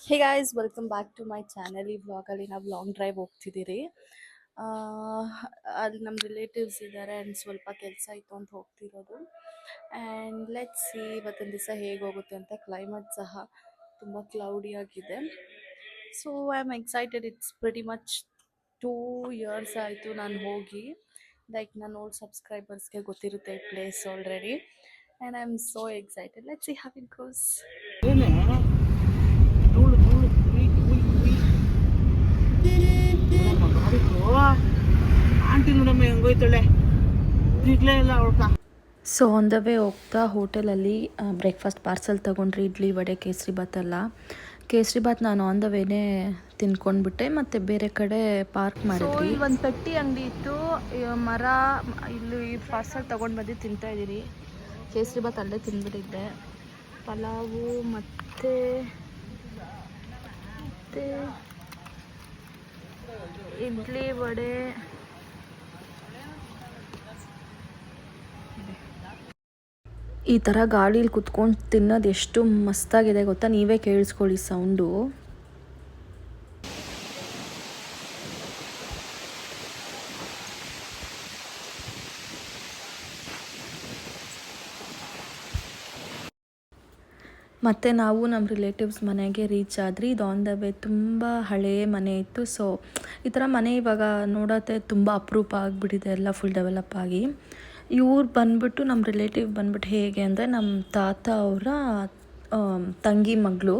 Hey guys welcome back to my channel. ಈ ವ್ಲಾಗಲ್ಲಿ ನಾವು ಲಾಂಗ್ ಡ್ರೈವ್ ಹೋಗ್ತಿದ್ದೀರಿ. ಅಲ್ಲಿ ನಮ್ಮ ರಿಲೇಟಿವ್ಸ್ ಇದ್ದಾರೆ ಆ್ಯಂಡ್ ಸ್ವಲ್ಪ ಕೆಲಸ ಇತ್ತು ಅಂತ ಹೋಗ್ತಿರೋದು. ಆ್ಯಂಡ್ ಲೆಟ್ಸ್ ಸಿ ಇವತ್ತಿನ ದಿವಸ ಹೇಗೆ ಹೋಗುತ್ತೆ ಅಂತ. ಕ್ಲೈಮೇಟ್ ಸಹ ತುಂಬ ಕ್ಲೌಡಿ ಆಗಿದೆ. So I am excited. It's pretty much 2 years ಆಯಿತು ನಾನು ಹೋಗಿ. ಲೈಕ್ ನನ್ನ ಓಲ್ಡ್ ಸಬ್ಸ್ಕ್ರೈಬರ್ಸ್ಗೆ ಗೊತ್ತಿರುತ್ತೆ ಈ place already. And I am so excited. Let's see how it goes. So on the way ಹೋಗ್ತಾ ಹೋಟೆಲಲ್ಲಿ ಬ್ರೇಕ್ಫಾಸ್ಟ್ ಪಾರ್ಸಲ್ ತೊಗೊಂಡ್ರಿ. ಇಡ್ಲಿ ವಡೆ ಕೇಸರಿಬಾತ್ ಎಲ್ಲ. ಕೇಸರಿಬಾತ್ ನಾನು ಆನ್ ದ ವೇನೇ ತಿನ್ಕೊಂಡ್ಬಿಟ್ಟೆ ಮತ್ತು ಬೇರೆ ಕಡೆ ಪಾರ್ಕ್ ಮಾಡಿದ್ವಿ. ಇಲ್ಲಿ ಒಂದು ಪೆಟ್ಟಿ ಅಂಗಡಿ ಇತ್ತು. ಮರ ಇಲ್ಲಿ ಪಾರ್ಸಲ್ ತೊಗೊಂಡು ಬಂದು ತಿಂತಾಯಿದ್ದೀರಿ. ಕೇಸರಿಬಾತ್ ಅಲ್ಲೇ ತಿಂದ್ಬಿಟ್ಟಿದ್ದೆ. ಪಲಾವು ಮತ್ತು ಇಡ್ಲಿ ವಡೆ. ಈ ಥರ ಗಾಡೀಲಿ ಕುತ್ಕೊಂಡು ತಿನ್ನೋದು ಎಷ್ಟು ಮಸ್ತಾಗಿದೆ ಗೊತ್ತಾ. ನೀವೇ ಕೇಳಿಸ್ಕೊಳ್ಳಿ ಸೌಂಡು. ಮತ್ತು ನಾವು ನಮ್ಮ ರಿಲೇಟಿವ್ಸ್ ಮನೆಗೆ ರೀಚ್ ಆದ್ರಿ. ಇದು ಆನ್ ದ ವೇ ತುಂಬ ಹಳೆಯ ಮನೆ ಇತ್ತು. ಸೊ ಈ ಥರ ಮನೆ ಇವಾಗ ನೋಡೋತ್ತೆ ತುಂಬ ಅಪರೂಪ ಆಗಿಬಿಟ್ಟಿದೆ, ಎಲ್ಲ ಫುಲ್ ಡೆವಲಪ್ ಆಗಿ. ಇವ್ರು ಬಂದ್ಬಿಟ್ಟು ನಮ್ಮ ರಿಲೇಟಿವ್ ಬಂದ್ಬಿಟ್ಟು ಹೇಗೆ ಅಂದರೆ ನಮ್ಮ ತಾತ ಅವರ ತಂಗಿ ಮಗಳು.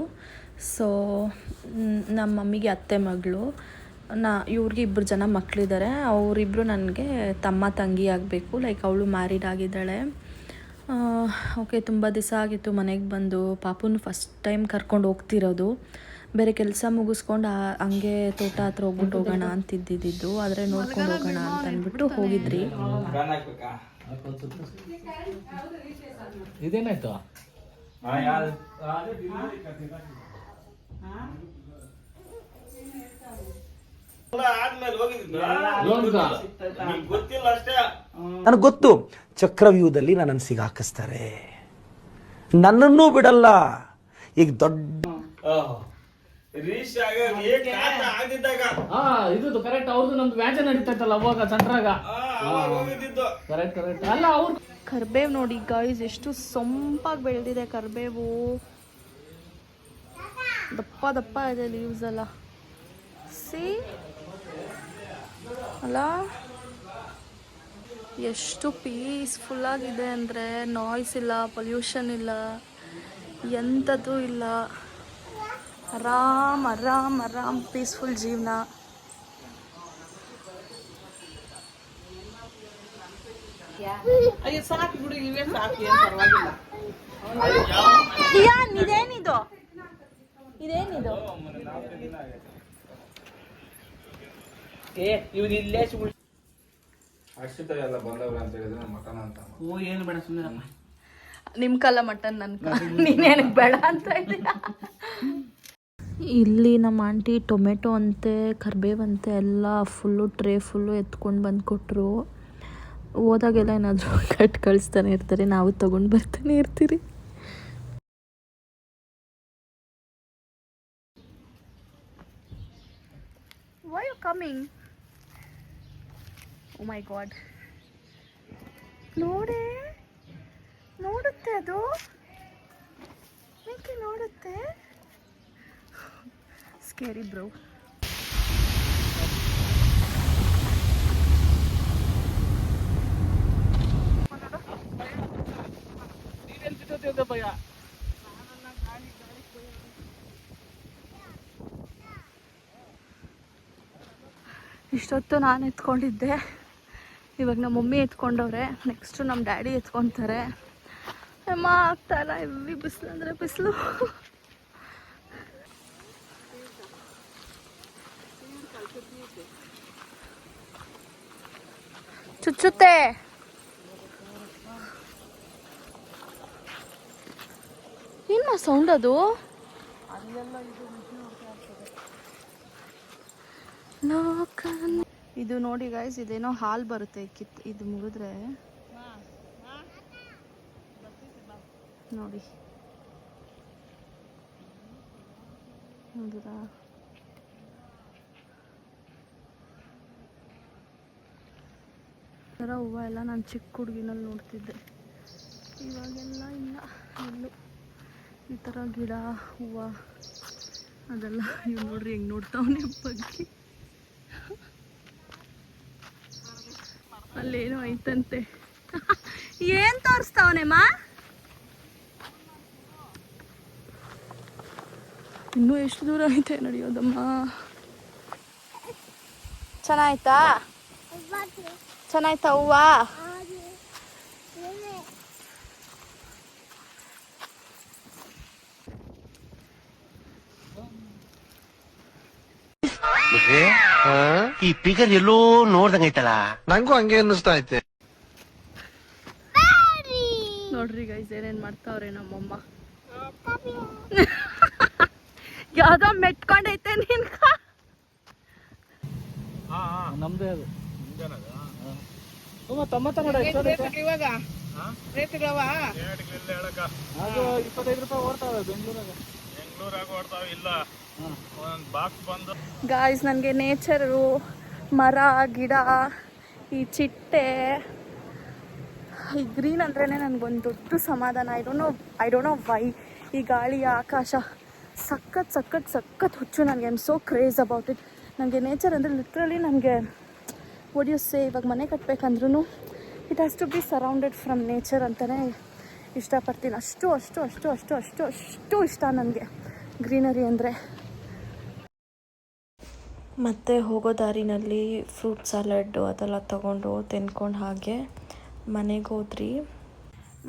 ಸೊ ನಮ್ಮ ಮಮ್ಮಿಗೆ ಅತ್ತೆ ಮಗಳು. ಇವ್ರಿಗೆ 2 ಜನ ಮಕ್ಕಳಿದ್ದಾರೆ. ಅವರಿಬ್ಬರು ನನಗೆ ತಮ್ಮ ತಂಗಿ ಆಗಬೇಕು. ಲೈಕ್ ಅವಳು ಮ್ಯಾರಿಡ್ ಆಗಿದ್ದಾಳೆ. ಓಕೆ, ತುಂಬ ದಿವಸ ಆಗಿತ್ತು ಮನೆಗೆ ಬಂದು. ಪಾಪುನು ಫಸ್ಟ್ ಟೈಮ್ ಕರ್ಕೊಂಡು ಹೋಗ್ತಿರೋದು. ಬೇರೆ ಕೆಲಸ ಮುಗಿಸ್ಕೊಂಡು ಹಂಗೆ ತೋಟ ಹತ್ರ ಹೋಗ್ಬಿಟ್ಟು ಹೋಗೋಣ ಅಂತಿದ್ದಿದ್ದು. ಆದರೆ ನೋಡ್ಕೊಂಡು ಹೋಗೋಣ ಅಂತ ಅಂದ್ಬಿಟ್ಟು ಹೋಗಿದ್ರಿ. ಇದೇನಾಯ್ತು? ನನಗೆ ಗೊತ್ತು, ಚಕ್ರವ್ಯೂಹದಲ್ಲಿ ನನ್ನನ್ನು ಸಿಗಾಕಿಸ್ತಾರೆ, ನನ್ನನ್ನೂ ಬಿಡಲ್ಲ. ಈಗ ದೊಡ್ಡ ಇದು ಕರೆಕ್ಟ್. ಅವ್ರದ್ದು ನಮ್ದು ವ್ಯಾಜ ನಡೀತೈತಲ್ಲ ಅವಾಗ ಸೆಂಟ್ರಾಗ. Correct correct. ಅಲ್ಲ ಅವ್ರ ಕರ್ಬೇವು ನೋಡಿ ಗಾಯ್ಸ್, ಎಷ್ಟು ಸೊಂಪಾಗಿ ಬೆಳೆದಿದೆ ಕರ್ಬೇವು. ದಪ್ಪ ದಪ್ಪ ಇದೆ ಲೀವ್ಸ್ ಎಲ್ಲ. ಸಿ ಅಲ್ಲ ಎಷ್ಟು ಪೀಸ್ಫುಲ್ಲಾಗಿದೆ ಅಂದರೆ. ನಾಯ್ಸ್ ಇಲ್ಲ, ಪೊಲ್ಯೂಷನ್ ಇಲ್ಲ, ಎಂಥದ್ದು ಇಲ್ಲ. ಆರಾಮ್ ಆರಾಮ್ ಆರಾಮ್ ಪೀಸ್ಫುಲ್ ಜೀವನ. ಇದೇನಿದು ಇದೇನಿದು? ಏನು ಬೇಡ ಸುಮ್ಮನೆ. ನಿಮ್ಮ ಕಾಲ ಮಟನ್ ನನ್ನ ನೀನೇನಕ್ಕೆ ಬೇಡ ಅಂತ ಇದ್ದೀಯ. ಇಲ್ಲಿ ನಮ್ಮ ಆಂಟಿ ಟೊಮೆಟೊ ಅಂತೆ, ಕರ್ಬೇವಂತೆ ಎಲ್ಲ ಫುಲ್ಲು ಟ್ರೇ ಫುಲ್ಲು ಎತ್ಕೊಂಡು ಬಂದು ಕೊಟ್ಟರು. ಹೋದಾಗೆಲ್ಲ ಏನಾದರೂ ಕಟ್ ಕಳಿಸ್ತಾನೆ ಇರ್ತಾರೆ, ನಾವು ತೊಗೊಂಡು ಬರ್ತಾನೆ ಇರ್ತೀರಿ. Why you coming? Oh my god. ನೋಡುತ್ತೆ ಅದು. ಮಿಕ್ಕಿ ನೋಡುತ್ತೆ. Scary bro. ಇಷ್ಟೊತ್ತು ನಾನು ಎತ್ಕೊಂಡಿದ್ದೆ. ಇವಾಗ ನಮ್ಮ ಮಮ್ಮಿ ಎತ್ಕೊಂಡವ್ರೆ. ನೆಕ್ಸ್ಟು ನಮ್ಮ ಡ್ಯಾಡಿ ಎತ್ಕೊತಾರೆ. ಅಮ್ಮ ಆಗ್ತಾಯಿಲ್ಲ, ಎಲ್ಲಿ ಬಿಸಿಲು ಅಂದರೆ ಬಿಸಿಲು. ಚುಚ್ಚುತ್ತೆ. ಏನು ಸೌಂಡ್ ಅದು? ಇದು ನೋಡಿ ಗೈಸ್, ಇದೇನೋ ಹಾಲು ಬರುತ್ತೆ ಇದು ಮುಗಿದ್ರೆ ನೋಡಿ. ನೋಡಿರಾ ಥರ ಹೂವು ಎಲ್ಲ ನಾನು ಚಿಕ್ಕ ಹುಡುಗಿನಲ್ಲಿ ನೋಡ್ತಿದ್ದೆ, ಇವಾಗೆಲ್ಲ ಇಲ್ಲ ಎಲ್ಲೂ ಈ ಥರ ಗಿಡ ಹೂವು ಅದೆಲ್ಲ. ಇವ್ ನೋಡ್ರಿ ಹೆಂಗೆ ನೋಡ್ತಾವನೆ ಬಗ್ಗೆ. ಅಲ್ಲೇನೋ ಐತಂತೆ. ಏನ್ ತೋರಿಸ್ತಾವನೆಮ್ಮ? ಇನ್ನೂ ಎಷ್ಟು ದೂರ ಐತೆ ನಡೆಯೋದಮ್ಮ. ಚೆನ್ನಾಯ್ತಾ? ಚೆನ್ನಾಯ್ತಾ ಹೂವ? ಈ ಪಿಗರ್ ಎಲ್ಲೋ ನೋಡ್ದಂಗೈತಲ್ಲ, ನಂಗೂ ಹಂಗೆ ಅನ್ನಿಸ್ತಾ ಐತೆ. ನೋಡ್ರಿ ಗೈಸ್ ಏನೇನ್ ಮಾಡ್ತಾವ್ರೆ ನಮ್ಮಮ್ಮ. ಯಾವ್ದೋ ಮೆಟ್ಕೊಂಡೈತೆ ನಿನ್ಕ. ನಮ್ದೇ ಅದು ಟೊಮೊಟೊ ನೋಡಿ ಇವಾಗ ಅದು 25 ರೂಪಾಯಿ ಓಡ್ತಾವೆ ಬೆಂಗಳೂರಾಗ ಓಡ್ತಾವೆ. ಇಲ್ಲ ಒಂದು ಬಾಕ್ಸ್ ಬಂದು ಗಾಯ್ಸ್ ನನಗೆ ನೇಚರು, ಮರ ಗಿಡ, ಈ ಚಿಟ್ಟೆ, ಈ ಗ್ರೀನ್ ಅಂದ್ರೇ ನನಗೊಂದು ದೊಡ್ಡ ಸಮಾಧಾನ. I don't know why. ಈ ಗಾಳಿ, ಆಕಾಶ ಸಖತ್ ಹುಚ್ಚು ನನಗೆ. I am so craze about it. ನನಗೆ ನೇಚರ್ ಅಂದರೆ ಲಿಟ್ರಲಿ ನನಗೆ ವಾಟ್ ಯು ಸೇ, ಇವಾಗ ಮನೆ ಕಟ್ಟಬೇಕಂದ್ರೂ it has to be surrounded from nature ಅಂತಲೇ ಇಷ್ಟಪಡ್ತೀನಿ. ಅಷ್ಟು ಇಷ್ಟ ನನಗೆ ಗ್ರೀನರಿ ಅಂದರೆ. ಮತ್ತು ಹೋಗೋ ದಾರಿನಲ್ಲಿ ಫ್ರೂಟ್ ಸಲಾಡ್ಡು ಅದೆಲ್ಲ ತೊಗೊಂಡು ತಿನ್ಕೊಂಡು ಹಾಗೆ ಮನೆಗೆ ಹೋದ್ರಿ.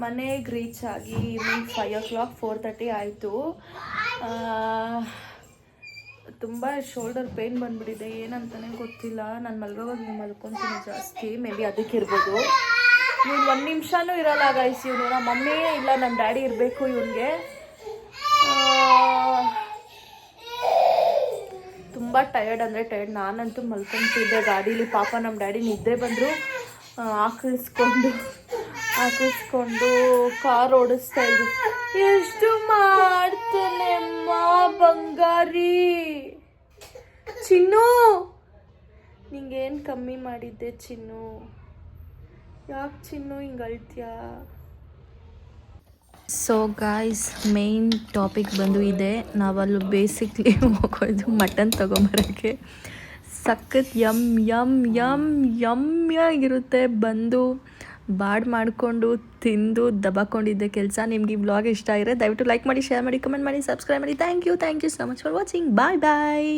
ಮನೆಗೆ ರೀಚ್ ಆಗಿ ಈವ್ನಿಂಗ್ 5 o'clock 4:30 ಆಯಿತು. ತುಂಬ ಶೋಲ್ಡರ್ ಪೇಯ್ನ್ ಬಂದುಬಿಟ್ಟಿದೆ, ಏನಂತಲೇ ಗೊತ್ತಿಲ್ಲ. ನಾನು ಮಲ್ಗೋವಾಗ ಮಲ್ಕೊತೀನಿ ಜಾಸ್ತಿ, ಮೇ ಬಿ ಅದಕ್ಕಿರ್ಬೋದು. ಇವ್ನು 1 ನಿಮಿಷನೂ ಇರಲ್ಲ ಗೈಸ್. ಇವನು ನಮ್ಮ ಮಮ್ಮಿ ಇಲ್ಲ ನಮ್ಮ ಡ್ಯಾಡಿ ಇರಬೇಕು ಇವನಿಗೆ. ತುಂಬ ಟಯರ್ಡ್ ಅಂದರೆ ಟಯರ್ಡ್. ನಾನಂತೂ ಮಲ್ಕೊತಿದ್ದೆ ಗಾಡೀಲಿ. ಪಾಪ ನಮ್ಮ ಡ್ಯಾಡಿ ನಿದ್ದೆ ಬಂದರು, ಹಾಕಿಸ್ಕೊಂಡು ಕಾರ್ ಓಡಿಸ್ತಾ ಇದ್ರು. ಎಷ್ಟು ಮಾಡ್ತಾನೆ ಅಮ್ಮ ಬಂಗಾರಿ. ಚಿನ್ನು ನಿಂಗೇನು ಕಮ್ಮಿ ಮಾಡಿದ್ದೆ ಚಿನ್ನು? ಯಾಕೆ ಚಿನ್ನು ಹಿಂಗೆ ಅಳ್ತೀಯಾ? ಸೊ ಗಾಯ್ಸ್, ಮೇನ್ ಟಾಪಿಕ್ ಬಂದು ಇದೆ. ನಾವಲ್ಲಿ ಬೇಸಿಕ್ಲಿ ಹೋಗೋದು ಮಟನ್ ತೊಗೊಂಬರೋಕ್ಕೆ. ಸಖತ್ ಯಮ್ಮಿಯಾಗಿರುತ್ತೆ. ಬಂದು ಬಾಡ್ ಮಾಡಿಕೊಂಡು ತಿಂದು ದಬಾಕೊಂಡಿದ್ದೆ ಕೆಲಸ. ನಿಮ್ಗೆ ಈ ವ್ಲಾಗ್ ಇಷ್ಟ ಆಗಿದ್ರೆ ದಯವಿಟ್ಟು ಲೈಕ್ ಮಾಡಿ, ಶೇರ್ ಮಾಡಿ, ಕಮೆಂಟ್ ಮಾಡಿ, ಸಬ್ಸ್ಕ್ರೈಬ್ ಮಾಡಿ. Thank you so much for watching. Bye.